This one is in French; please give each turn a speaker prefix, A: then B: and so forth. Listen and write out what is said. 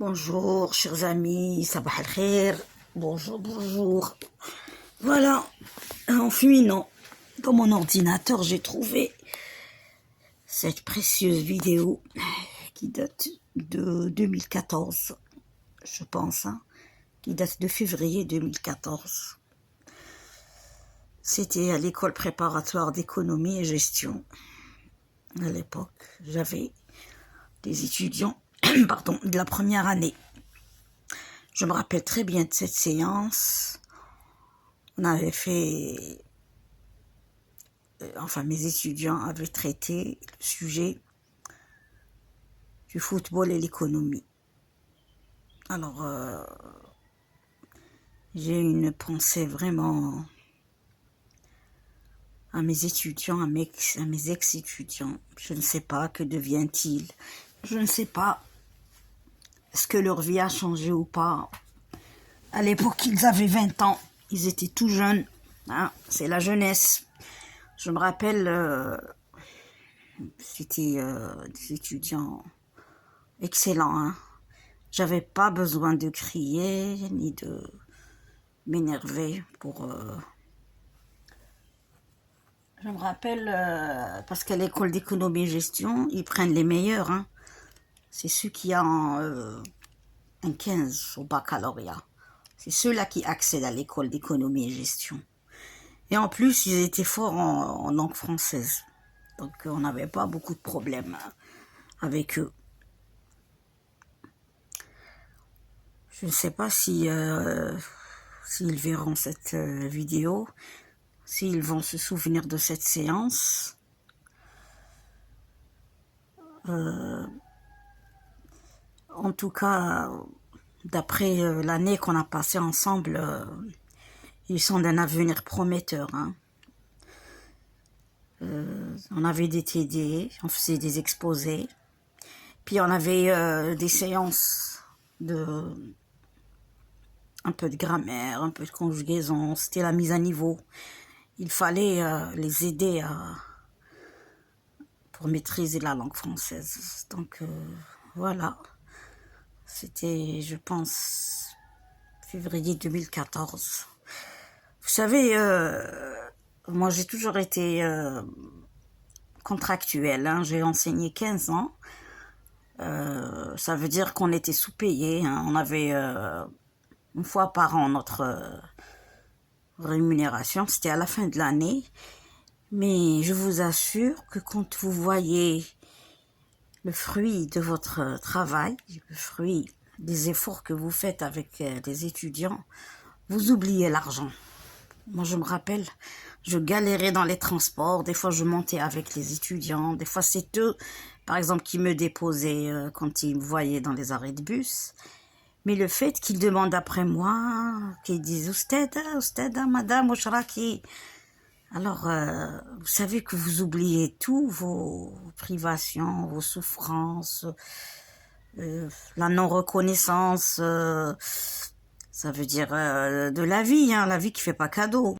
A: Bonjour, chers amis, sabah al-khair. Bonjour, bonjour. Voilà, en fuminant dans mon ordinateur, j'ai trouvé cette précieuse vidéo qui date de 2014, je pense, qui date de février 2014. C'était à l'école préparatoire d'économie et gestion. À l'époque, j'avais des étudiants pardon, de la première année. Je me rappelle très bien de cette séance. On avait fait... Enfin, mes étudiants avaient traité le sujet du football et l'économie. Alors, j'ai une pensée vraiment à mes étudiants, à mes ex-étudiants. Je ne sais pas, que devient-il? Je ne sais pas. Est-ce que leur vie a changé ou pas? À l'époque, ils avaient 20 ans. Ils étaient tout jeunes. Hein, c'est la jeunesse. Je me rappelle, c'était des étudiants excellents. Hein. J'avais pas besoin de crier ni de m'énerver pour... Je me rappelle, parce qu'à l'école d'économie et gestion, ils prennent les meilleurs. Hein. C'est ceux qui ont un 15 au baccalauréat. C'est ceux-là qui accèdent à l'école d'économie et gestion. Et en plus, ils étaient forts en langue française. Donc, on n'avait pas beaucoup de problèmes avec eux. Je ne sais pas si s'ils verront cette vidéo, s'ils vont se souvenir de cette séance. En tout cas, d'après l'année qu'on a passée ensemble, ils sont d'un avenir prometteur. Hein. On avait des TD, on faisait des exposés, puis on avait des séances de un peu de grammaire, un peu de conjugaison, c'était la mise à niveau. Il fallait les aider pour maîtriser la langue française. Donc voilà, c'était, je pense, février 2014. Vous savez, moi j'ai toujours été contractuelle, hein. J'ai enseigné 15 ans. Ça veut dire qu'on était sous-payé. Hein. On avait une fois par an notre rémunération. C'était à la fin de l'année. Mais je vous assure que quand vous voyez le fruit de votre travail, le fruit des efforts que vous faites avec des étudiants, vous oubliez l'argent. Moi, je me rappelle, je galérais dans les transports. Des fois, je montais avec les étudiants. Des fois, c'est eux, par exemple, qui me déposaient quand ils me voyaient dans les arrêts de bus. Mais le fait qu'ils demandent après moi, qu'ils disent « Oustada, madame, Oshraki », alors, vous savez que vous oubliez tout, vos privations, vos souffrances, la non-reconnaissance, ça veut dire de la vie, hein, la vie qui fait pas cadeau.